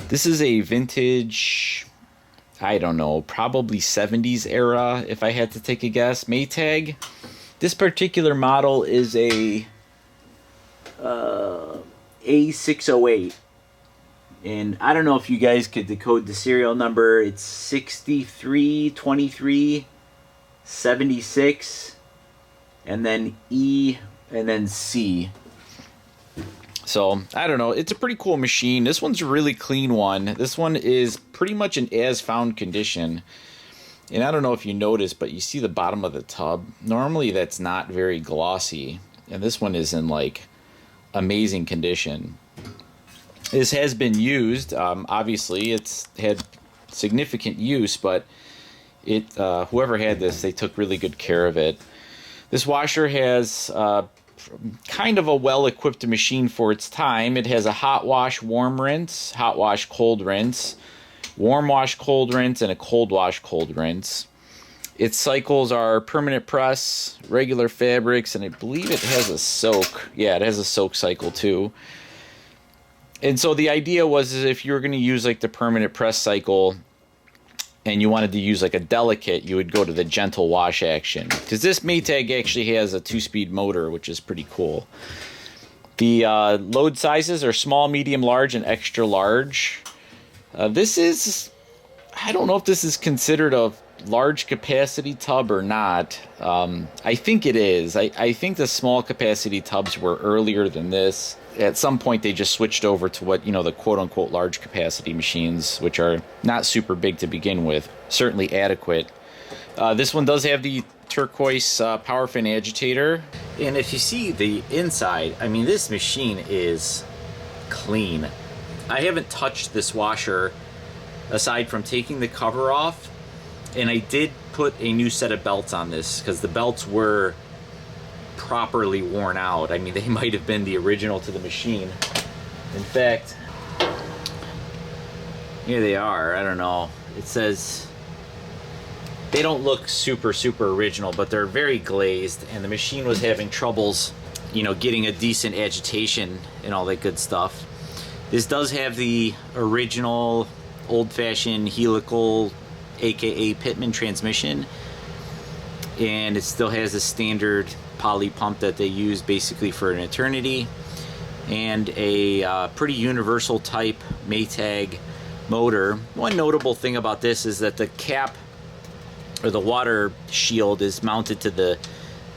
This is a vintage, I don't know, probably 70s era, if I had to take a guess, Maytag. This particular model is a A608. And I don't know if you guys could decode the serial number. It's 632376, and then E, and then C. So, I don't know. It's a pretty cool machine. This one's a really clean one. This one is pretty much in as-found condition. And I don't know if you noticed, but you see the bottom of the tub. Normally, that's not very glossy. And this one is in, like, amazing condition. This has been used. Obviously, it's had significant use, but whoever had this, they took really good care of it. This washer has kind of a well-equipped machine for its time. It has a hot wash, warm rinse, hot wash, cold rinse, warm wash, cold rinse, and a cold wash, cold rinse. Its cycles are permanent press, regular fabrics, and I believe it has a soak. Yeah, it has a soak cycle too. And so the idea was is if you were going to use like the permanent press cycle and you wanted to use like a delicate, you would go to the gentle wash action. Because this Maytag actually has a 2-speed motor, which is pretty cool. The load sizes are small, medium, large, and extra large. This is, I don't know if this is considered a large capacity tub or not. I think it is. I think the small capacity tubs were earlier than this. At some point they just switched over to what, you know, the quote-unquote large capacity machines, which are not super big to begin with, certainly adequate. This one does have the turquoise power fin agitator, and if you see the inside, I mean, this machine is clean. I haven't touched this washer aside from taking the cover off, and I did put a new set of belts on this because the belts were properly worn out. I mean, they might have been the original to the machine. In fact, here they are. I don't know. It says they don't look super original, but they're very glazed, and the machine was having troubles, you know, getting a decent agitation and all that good stuff. This does have the original old-fashioned helical, aka Pitman transmission, and it still has a standard poly pump that they use basically for an eternity, and a pretty universal type Maytag motor. One notable thing about this is that the cap, or the water shield, is mounted to the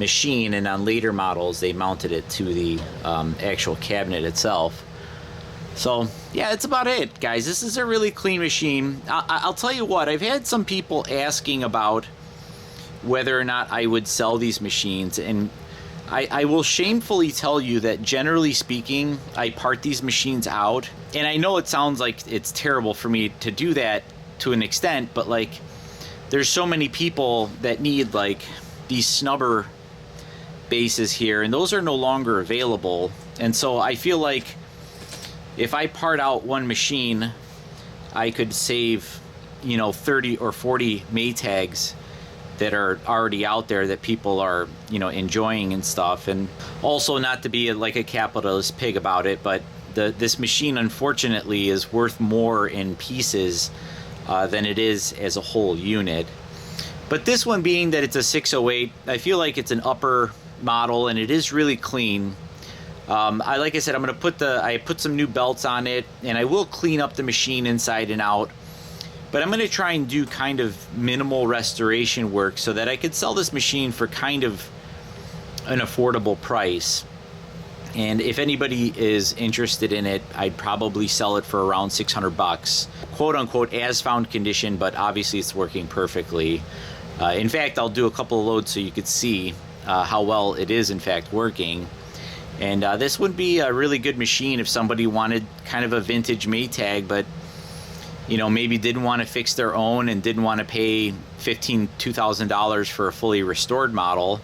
machine, and on later models they mounted it to the actual cabinet itself. So yeah, that's about it, guys. This is a really clean machine. I'll tell you what, I've had some people asking about whether or not I would sell these machines, and I will shamefully tell you that generally speaking, I part these machines out. And I know it sounds like it's terrible for me to do that to an extent, but like, there's so many people that need like these snubber bases here, and those are no longer available. And so I feel like if I part out one machine, I could save, you know, 30 or 40 Maytags that are already out there that people are, you know, enjoying and stuff. And also, not to be like a capitalist pig about it, but this machine unfortunately is worth more in pieces than it is as a whole unit. But this one, being that it's a 608, I feel like it's an upper model, and it is really clean. Like I said, I'm gonna I put some new belts on it, and I will clean up the machine inside and out. But I'm going to try and do kind of minimal restoration work so that I could sell this machine for kind of an affordable price. And if anybody is interested in it, I'd probably sell it for around 600 bucks. Quote unquote as found condition, but obviously it's working perfectly. In fact, I'll do a couple of loads so you could see how well it is in fact working. And this would be a really good machine if somebody wanted kind of a vintage Maytag, but you know, maybe didn't want to fix their own and didn't want to pay $2,000 for a fully restored model.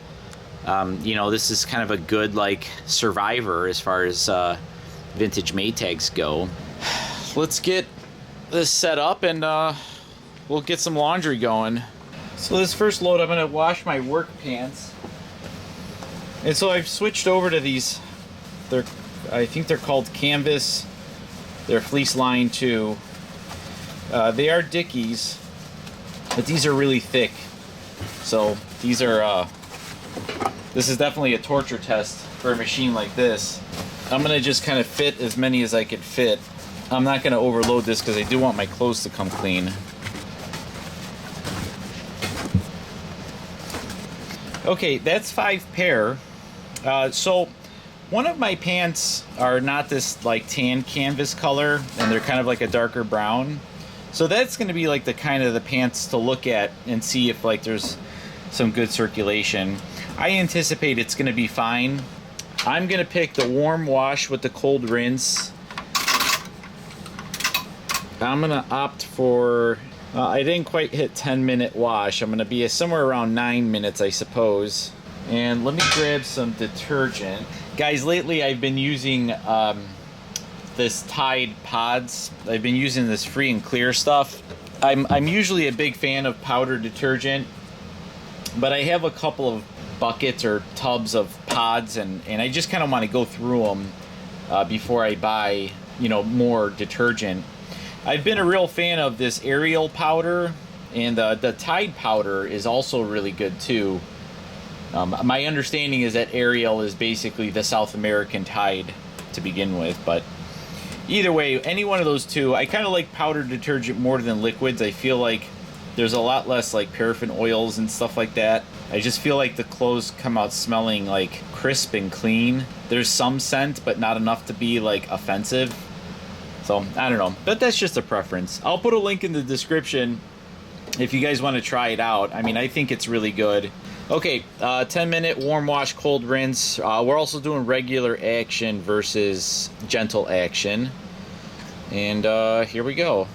You know, this is kind of a good like survivor as far as vintage Maytags go. Let's get this set up, and we'll get some laundry going. So this first load, I'm going to wash my work pants. And so I've switched over to these. I think they're called canvas. They're fleece lined too. They are Dickies, but these are really thick. So these are, this is definitely a torture test for a machine like this. I'm gonna just kind of fit as many as I could fit. I'm not gonna overload this because I do want my clothes to come clean. Okay, that's 5 pair. So one of my pants are not this like tan canvas color, and they're kind of like a darker brown. So that's going to be like the kind of the pants to look at and see if like there's some good circulation. I anticipate it's going to be fine. I'm going to pick the warm wash with the cold rinse. I'm going to opt for, I didn't quite hit 10-minute wash. I'm going to be somewhere around 9 minutes, I suppose. And let me grab some detergent. Guys, lately I've been using this Tide pods. I've been using this free and clear stuff. I'm usually a big fan of powder detergent, but I have a couple of buckets or tubs of pods, and I just kind of want to go through them before I buy, you know, more detergent. I've been a real fan of this Ariel powder, and the Tide powder is also really good too. My understanding is that Ariel is basically the South American Tide to begin with, but either way, any one of those two. I kind of like powder detergent more than liquids. I feel like there's a lot less like paraffin oils and stuff like that. I just feel like the clothes come out smelling like crisp and clean. There's some scent, but not enough to be like offensive. So I don't know, but that's just a preference. I'll put a link in the description if you guys want to try it out. I mean, I think it's really good. Okay, 10-minute warm wash, cold rinse. We're also doing regular action versus gentle action. And here we go.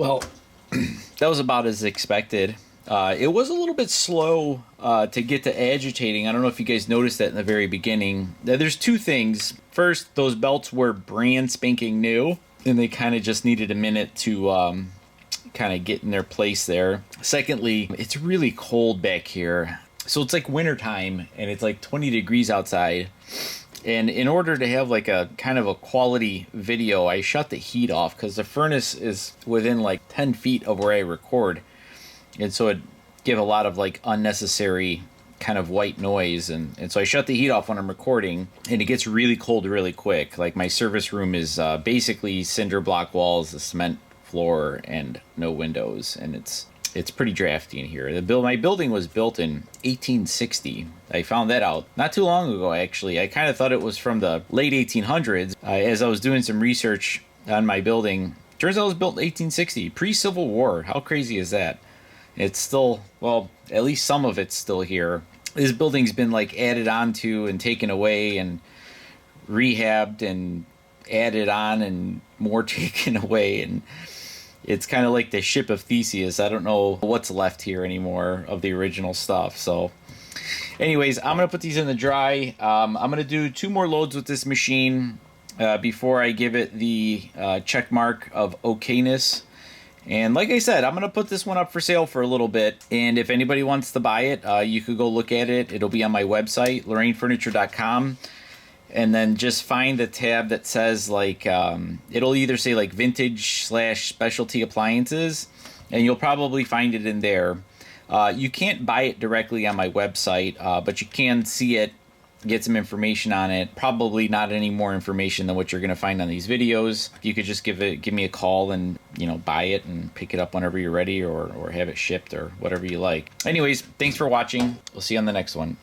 Well, that was about as expected. It was a little bit slow to get to agitating. I don't know if you guys noticed that in the very beginning. There's two things. First, those belts were brand spanking new, and they kind of just needed a minute to kind of get in their place there. Secondly, it's really cold back here. So it's like wintertime, and it's like 20 degrees outside. And in order to have like a kind of a quality video, I shut the heat off because the furnace is within like 10 feet of where I record. And so it give a lot of like unnecessary kind of white noise. And so I shut the heat off when I'm recording, and it gets really cold really quick. Like my service room is basically cinder block walls, a cement floor, and no windows. And it's pretty drafty in here. My building was built in 1860. I found that out not too long ago, actually. I kind of thought it was from the late 1800s. As I was doing some research on my building, turns out it was built in 1860, pre-Civil War. How crazy is that? It's still, well, at least some of it's still here. This building's been like added onto and taken away and rehabbed and added on and more taken away, and it's kind of like the ship of Theseus. I don't know what's left here anymore of the original stuff. So anyways, I'm going to put these in the dry. I'm going to do 2 more loads with this machine before I give it the check mark of okayness. And like I said, I'm going to put this one up for sale for a little bit. And if anybody wants to buy it, you could go look at it. It'll be on my website, lorainfurniture.com. And then just find the tab that says like, it'll either say like vintage/specialty appliances, and you'll probably find it in there. You can't buy it directly on my website, but you can see it, get some information on it. Probably not any more information than what you're going to find on these videos. You could just give me a call and, you know, buy it and pick it up whenever you're ready, or have it shipped or whatever you like. Anyways, thanks for watching. We'll see you on the next one.